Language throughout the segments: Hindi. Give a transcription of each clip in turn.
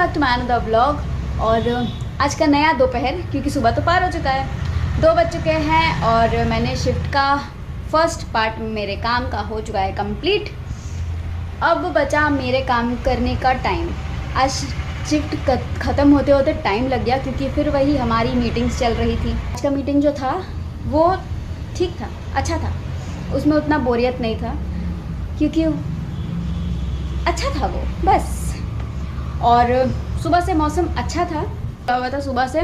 Back to my another vlog. और आज का नया दोपहर, क्योंकि सुबह तो पार हो चुका है, 2 बज चुके हैं और मैंने शिफ्ट का फर्स्ट पार्ट मेरे काम का हो चुका है कंप्लीट। अब बचा मेरे काम करने का टाइम। आज शिफ्ट ख़त्म होते होते टाइम लग गया, क्योंकि फिर वही हमारी मीटिंग्स चल रही थी। आज का मीटिंग जो था वो ठीक था, अच्छा था, उसमें उतना बोरियत नहीं था, क्योंकि अच्छा था वो बस। और सुबह से मौसम अच्छा था, हुआ था सुबह से,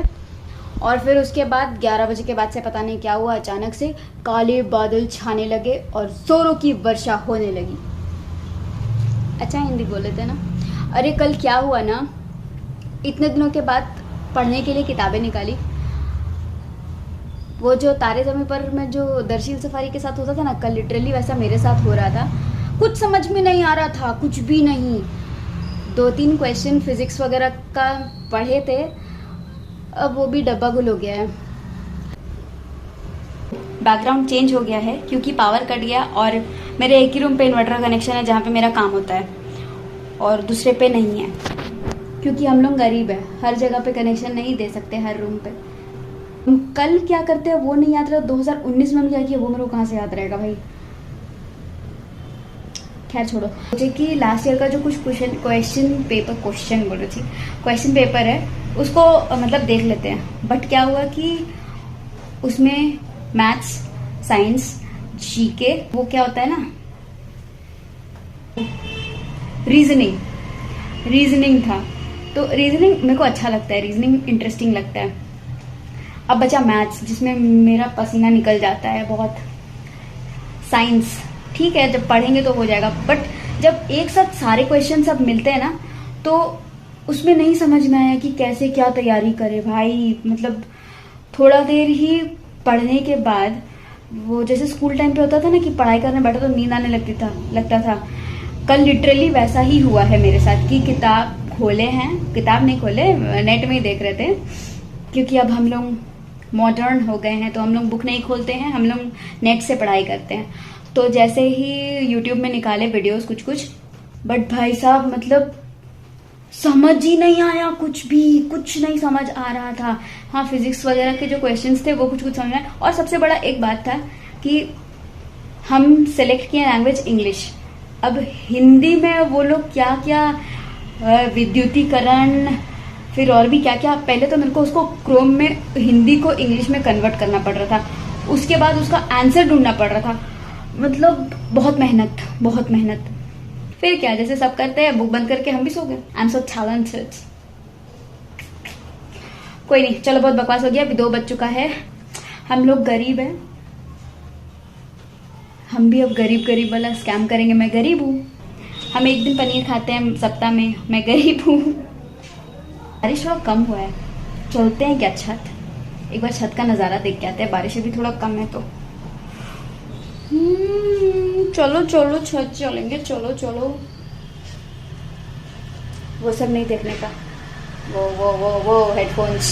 और फिर उसके बाद 11 बजे के बाद से पता नहीं क्या हुआ, अचानक से काले बादल छाने लगे और जोरों की वर्षा होने लगी। अच्छा हिंदी बोल लेते ना। अरे कल क्या हुआ ना, इतने दिनों के बाद पढ़ने के लिए किताबें निकाली। वो जो तारे ज़मीं पर में जो दरशील सफारी के साथ होता था ना, कल लिटरली वैसा मेरे साथ हो रहा था। कुछ समझ में नहीं आ रहा था, कुछ भी नहीं। 2-3 क्वेश्चन फिजिक्स वगैरह का पढ़े थे, अब वो भी डब्बा गुल हो गया है। बैकग्राउंड चेंज हो गया है क्योंकि पावर कट गया, और मेरे एक ही रूम पे इन्वर्टर का कनेक्शन है जहाँ पे मेरा काम होता है, और दूसरे पे नहीं है, क्योंकि हम लोग गरीब है, हर जगह पे कनेक्शन नहीं दे सकते हर रूम पे। कल क्या करते हैं वो नहीं याद रहा, 2019 में हम क्या किया वो मेरे को कहाँ से याद रहेगा भाई। खैर छोड़ो। मुझे कि लास्ट ईयर का जो कुछ क्वेश्चन पेपर है उसको मतलब देख लेते हैं। बट क्या हुआ कि उसमें मैथ्स, साइंस, जीके, वो क्या होता है ना, रीजनिंग था। तो रीजनिंग मेरे को अच्छा लगता है, रीजनिंग इंटरेस्टिंग लगता है। अब बचा मैथ्स, जिसमें मेरा पसीना निकल जाता है बहुत। साइंस ठीक है, जब पढ़ेंगे तो हो जाएगा, बट जब एक साथ सारे क्वेश्चन सब मिलते हैं ना, तो उसमें नहीं समझ में आया कि कैसे क्या तैयारी करे भाई। मतलब थोड़ा देर ही पढ़ने के बाद, वो जैसे स्कूल टाइम पे होता था ना कि पढ़ाई करने बैठो तो नींद आने लगता था, कल लिटरली वैसा ही हुआ है मेरे साथ कि किताब नहीं खोले, नेट में ही देख रहे थे, क्योंकि अब हम लोग मॉडर्न हो गए हैं तो हम लोग बुक नहीं खोलते हैं, हम लोग नेट से पढ़ाई करते हैं। तो जैसे ही यूट्यूब में निकाले वीडियोस कुछ, बट भाई साहब मतलब समझ ही नहीं आया, कुछ नहीं समझ आ रहा था। हाँ, फिजिक्स वगैरह के जो क्वेश्चंस थे वो कुछ समझ आए। और सबसे बड़ा एक बात था कि हम सेलेक्ट किए लैंग्वेज इंग्लिश। अब हिंदी में वो लोग क्या क्या विद्युतीकरण, फिर और भी क्या क्या, पहले तो मेरे को उसको क्रोम में हिंदी को इंग्लिश में कन्वर्ट करना पड़ रहा था, उसके बाद उसका आंसर ढूंढना पड़ रहा था। मतलब बहुत मेहनत। फिर क्या, जैसे सब करते हैं, बुक बंद करके हम भी सो गए। I am so talented. कोई नहीं, चलो बहुत बकवास हो गया, अभी 2 बज चुका है। हम लोग गरीब हैं, हम भी अब गरीब वाला स्कैम करेंगे। मैं गरीब हूँ, हम एक दिन पनीर खाते हैं सप्ताह में, मैं गरीब हूँ। बारिश थोड़ा कम हुआ है, चलते हैं क्या छत, एक बार छत का नज़ारा देख के आते हैं। बारिश अभी थोड़ा कम है तो चलो छत चलेंगे, चलो। वो सब नहीं देखने का, वो हेडफोन्स।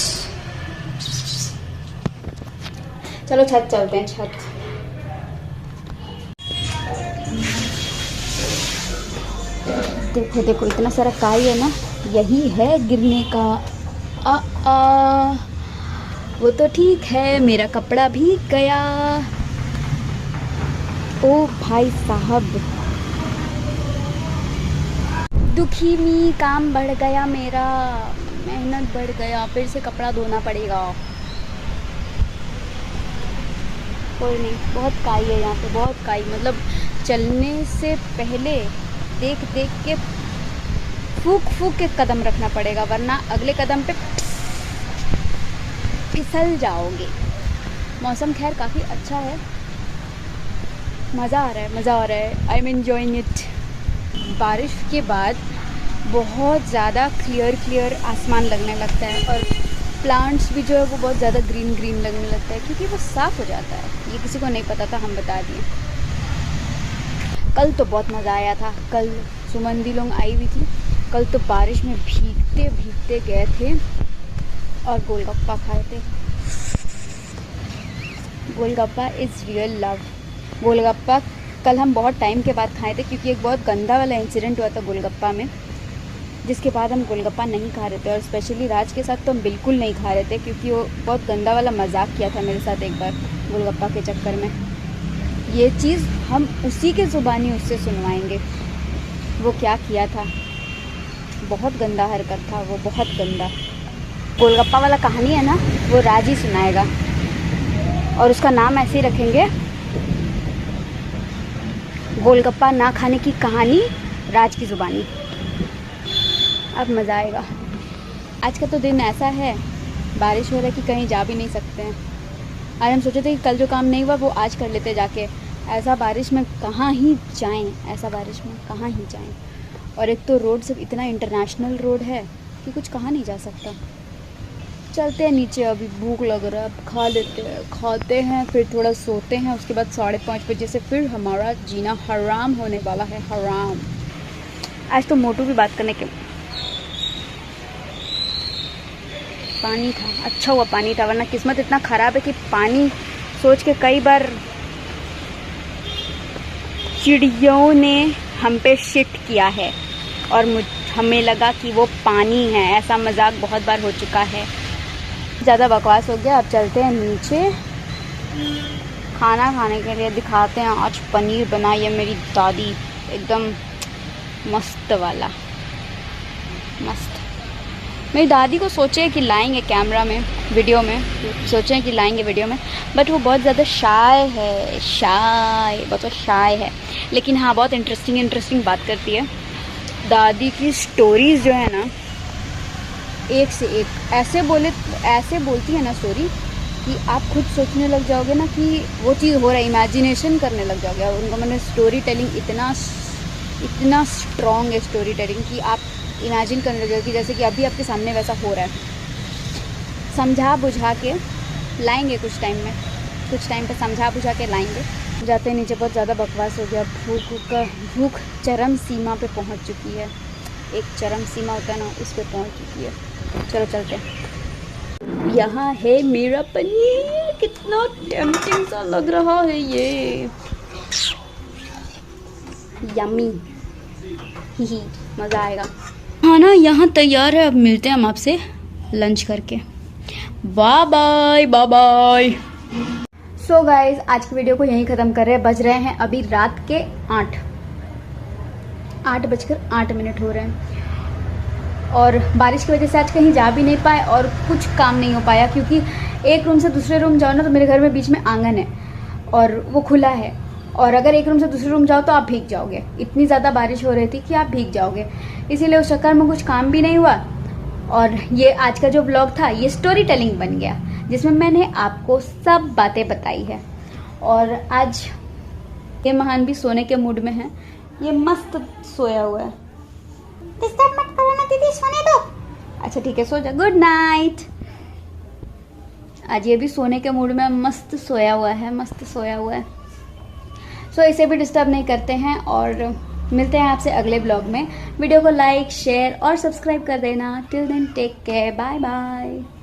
चलो छत चलते हैं, छत। देखो इतना सारा काई है ना, यही है गिरने का। वो तो ठीक है, मेरा कपड़ा भीग गया। ओ भाई साहब, दुखी मी, काम बढ़ गया मेरा, मेहनत बढ़ गया, फिर से कपड़ा धोना पड़ेगा। कोई नहीं, बहुत काई है यहाँ पे, बहुत काई। मतलब चलने से पहले देख के फूक के कदम रखना पड़ेगा, वरना अगले कदम पे फिसल जाओगे। मौसम खैर काफ़ी अच्छा है, मज़ा आ रहा है। I am enjoying it. बारिश के बाद बहुत ज़्यादा क्लियर आसमान लगने लगता है, और प्लांट्स भी जो है वो बहुत ज़्यादा ग्रीन लगने लगता है, क्योंकि वो साफ़ हो जाता है। ये किसी को नहीं पता था, हम बता दिए। कल तो बहुत मज़ा आया था, कल सुमन दी लोग आई हुई थी। कल तो बारिश में भीगते गए थे और गोलगप्पा खाए थे। Golgappa is real love. Golgappa कल हम बहुत टाइम के बाद खाए थे, क्योंकि एक बहुत गंदा वाला इंसिडेंट हुआ था गोलगप्पा में। जिसके बाद हम गोलगप्पा नहीं खा रहे थे, और स्पेशली राज के साथ तो हम बिल्कुल नहीं खा रहे थे, क्योंकि वो बहुत गंदा वाला मजाक किया था मेरे साथ एक बार गोलगप्पा के चक्कर में। ये चीज़ हम उसी के ज़ुबानी उससे सुनवाएंगे, वो क्या किया था। बहुत गंदा हरकत था वो, बहुत गंदा। गोलगप्पा वाला कहानी है ना, वो राज ही सुनाएगा, और उसका नाम ऐसे ही रखेंगे, गोलगप्पा ना खाने की कहानी राज की ज़ुबानी। अब मज़ा आएगा। आज का तो दिन ऐसा है, बारिश हो रहा है कि कहीं जा भी नहीं सकते हैं। आज हम सोचे थे कि कल जो काम नहीं हुआ वो आज कर लेते जाके। ऐसा बारिश में कहाँ ही जाएं, ऐसा बारिश में कहाँ ही जाएं। और एक तो रोड सब इतना इंटरनेशनल रोड है कि कुछ कहाँ नहीं जा सकता। चलते हैं नीचे, अभी भूख लग रहा है, अब खा लेते हैं, खाते हैं, फिर थोड़ा सोते हैं। उसके बाद 5:30 बजे से फिर हमारा जीना हराम होने वाला है, हराम। आज तो मोटू भी बात करने के, पानी था, अच्छा हुआ पानी था, वरना किस्मत इतना ख़राब है कि पानी सोच के कई बार चिड़ियों ने हम पे शिट किया है और हमें लगा कि वो पानी है। ऐसा मजाक बहुत बार हो चुका है। ज़्यादा बकवास हो गया, अब चलते हैं नीचे खाना खाने के लिए। दिखाते हैं, आज पनीर बनाई है मेरी दादी, एकदम मस्त वाला, मस्त। मेरी दादी को सोचे कि लाएंगे कैमरा में, वीडियो में, सोचें कि लाएंगे वीडियो में, बट वो बहुत ज़्यादा शाय है, बहुत शाय है। लेकिन हाँ, बहुत इंटरेस्टिंग बात करती है। दादी की स्टोरीज़ जो है ना, एक से एक ऐसे बोलती है ना स्टोरी कि आप खुद सोचने लग जाओगे ना कि वो चीज़ हो रहा है, इमेजिनेशन करने लग जाओगे। और उनका मैंने स्टोरी टेलिंग इतना स्ट्रॉन्ग है स्टोरी टेलिंग कि आप इमेजिन करने लगे कि जैसे कि अभी आपके सामने वैसा हो रहा है। समझा बुझा के लाएंगे कुछ टाइम पे समझा बुझा के लाएंगे। जाते नीचे, बहुत ज़्यादा बकवास हो गया। भूख चरम सीमा पे पहुंच चुकी है। एक चरम सीमा होता है ना, उस पे पहुंच चुकी है। चलो चलते हैं। यहाँ है मेरा पनीर, कितना टेम्पटिंग सा लग रहा है ये, यम्मी, ही मज़ा आएगा। खाना यहाँ तैयार है, अब मिलते हैं हम आपसे लंच करके। Bye bye bye bye. So guys, आज की वीडियो को यहीं ख़त्म कर रहे हैं। बज रहे हैं अभी रात के 8:08 हो रहे हैं, और बारिश की वजह से आज कहीं जा भी नहीं पाए और कुछ काम नहीं हो पाया, क्योंकि एक रूम से दूसरे रूम जाओ ना, तो मेरे घर में बीच में आंगन है और वो खुला है, और अगर एक रूम से दूसरे रूम जाओ तो आप भीग जाओगे। इतनी ज़्यादा बारिश हो रही थी कि आप भीग जाओगे, इसीलिए उस चक्कर में कुछ काम भी नहीं हुआ। और ये आज का जो ब्लॉग था, ये स्टोरी टेलिंग बन गया, जिसमें मैंने आपको सब बातें बताई है। और आज ये महान भी सोने के मूड में है, ये मस्त सोया हुआ है। डिस्टर्ब मत करो ना दीदी, सोने दो। अच्छा ठीक है, सो जा, गुड नाइट। आज ये भी सोने के मूड में मस्त सोया हुआ है। सो इसे भी डिस्टर्ब नहीं करते हैं, और मिलते हैं आपसे अगले ब्लॉग में। वीडियो को लाइक, शेयर और सब्सक्राइब कर देना। Till then take care, bye bye.